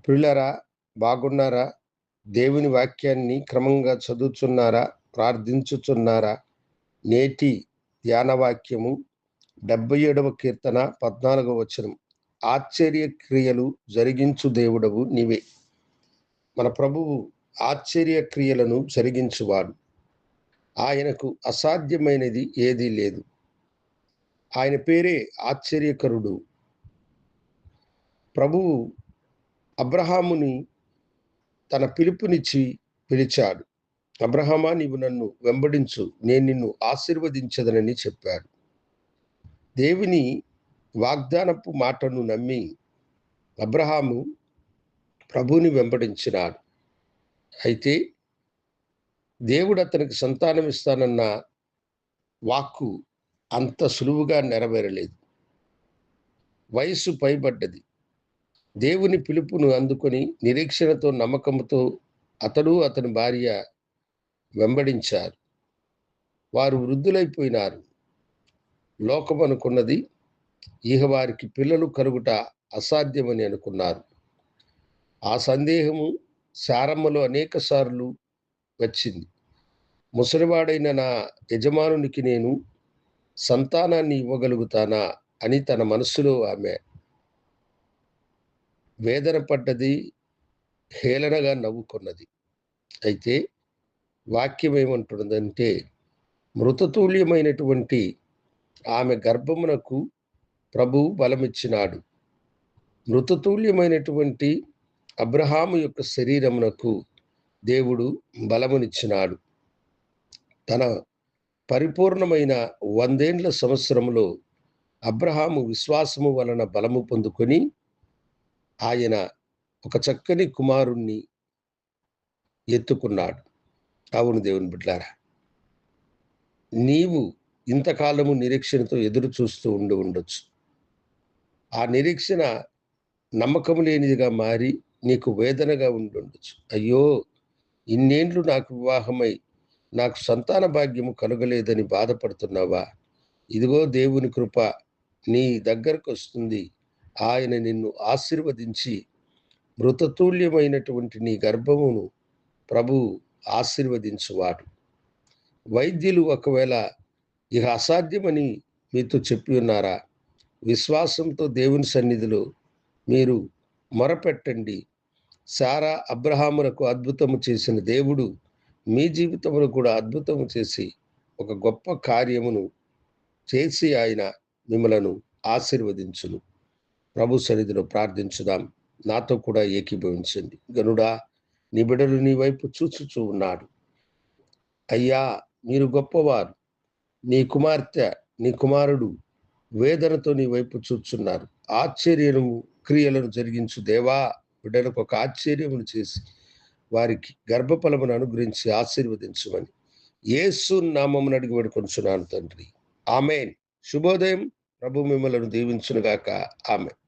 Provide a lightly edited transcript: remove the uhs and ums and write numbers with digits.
ప్రియులారా, బాగున్నారా? దేవుని వాక్యాన్ని క్రమంగా చదువుచున్నారా? ప్రార్థించుచున్నారా? నేటి ధ్యాన వాక్యము 77వ కీర్తన 14వ వచనం. ఆశ్చర్య క్రియలు జరిగించు దేవుడవు నీవే. మన ప్రభువు ఆశ్చర్య క్రియలను జరిగించువాడు. ఆయనకు అసాధ్యమైనది ఏదీ లేదు. ఆయన పేరే ఆశ్చర్యకరుడు. ప్రభువు అబ్రహాముని తన పిలుపునిచ్చి పిలిచాడు. అబ్రహామా, నీవు నన్ను వెంబడించు, నేను నిన్ను ఆశీర్వదించదనని చెప్పాడు. దేవుని వాగ్దానపు మాటను నమ్మి అబ్రహాము ప్రభువుని వెంబడించినాడు. అయితే దేవుడు అతనికి సంతానం ఇస్తానన్న వాక్కు అంత సులువుగా నెరవేరలేదు. వయస్సు పైబడ్డది. దేవుని పిలుపును అందుకొని నిరీక్షణతో, నమ్మకంతో అతడు అతని భార్య వెంబడించారు. వారు వృద్ధులైపోయినారు. లోకం అనుకున్నది ఇహ వారికి పిల్లలు కలుగుట అసాధ్యమని అనుకున్నారు. ఆ సందేహము శారమ్మలో అనేక సార్లు వచ్చింది. ముసలివాడైన నా యజమానునికి నేను సంతానాన్ని ఇవ్వగలుగుతానా అని తన మనస్సులో ఆమె వేదన పడ్డది, హేళనగా నవ్వుకున్నది. అయితే వాక్యం ఏమంటున్నదంటే, మృతతుల్యమైనటువంటి ఆమె గర్భమునకు ప్రభువు బలమిచ్చినాడు. మృతతుల్యమైనటువంటి అబ్రహాము యొక్క శరీరమునకు దేవుడు బలమునిచ్చినాడు. తన పరిపూర్ణమైన 100 సంవత్సరములో అబ్రహాము విశ్వాసము వలన బలము పొందుకొని ఆయన ఒక చక్కని కుమారుణ్ణి ఎత్తుకున్నాడు. అవును దేవుని బిడ్డలారా, నీవు ఇంతకాలము నిరీక్షణతో ఎదురు చూస్తూ ఉండొచ్చు. ఆ నిరీక్షణ నమ్మకం లేనిదిగా మారి నీకు వేదనగా ఉండొచ్చు. అయ్యో, ఇన్నేండ్లు నాకు వివాహమై నాకు సంతాన భాగ్యము కలుగలేదని బాధపడుతున్నావా? ఇదిగో దేవుని కృప నీ దగ్గరకు వస్తుంది. ఆయన నిన్ను ఆశీర్వదించి మృతతుల్యమైనటువంటి నీ గర్భమును ప్రభు ఆశీర్వదించువాడు. వైద్యులు ఒకవేళ ఇక అసాధ్యమని మీతో చెప్పి ఉన్నారా? విశ్వాసంతో దేవుని సన్నిధిలో మీరు మొరపెట్టండి. శారా అబ్రహాములకు అద్భుతము చేసిన దేవుడు మీ జీవితంలో కూడా అద్భుతము చేసి ఒక గొప్ప కార్యమును చేసి ఆయన మిమ్మలను ఆశీర్వదించును. ప్రభు సన్నిధిలో ప్రార్థించుదాం. నాతో కూడా ఏకీభవించండి. గనుడా, నీ బిడ్డలు నీ వైపు చూచుచూ ఉన్నాడు. అయ్యా, మీరు గొప్పవారు. నీ కుమార్తె, నీ కుమారుడు వేదనతో నీ వైపు చూచున్నారు. ఆశ్చర్యము క్రియలను జరిగించు దేవా, బిడ్డలకు ఒక ఆశ్చర్యమును చేసి వారికి గర్భఫలమును అనుగ్రహించి ఆశీర్వదించమని యేసు నామమున అడిగి వేడుకొనుచున్నాను తండ్రి. ఆమేన్. శుభోదయం. ప్రభు మిమ్మలను దీవించునుగాక. ఆమేన్.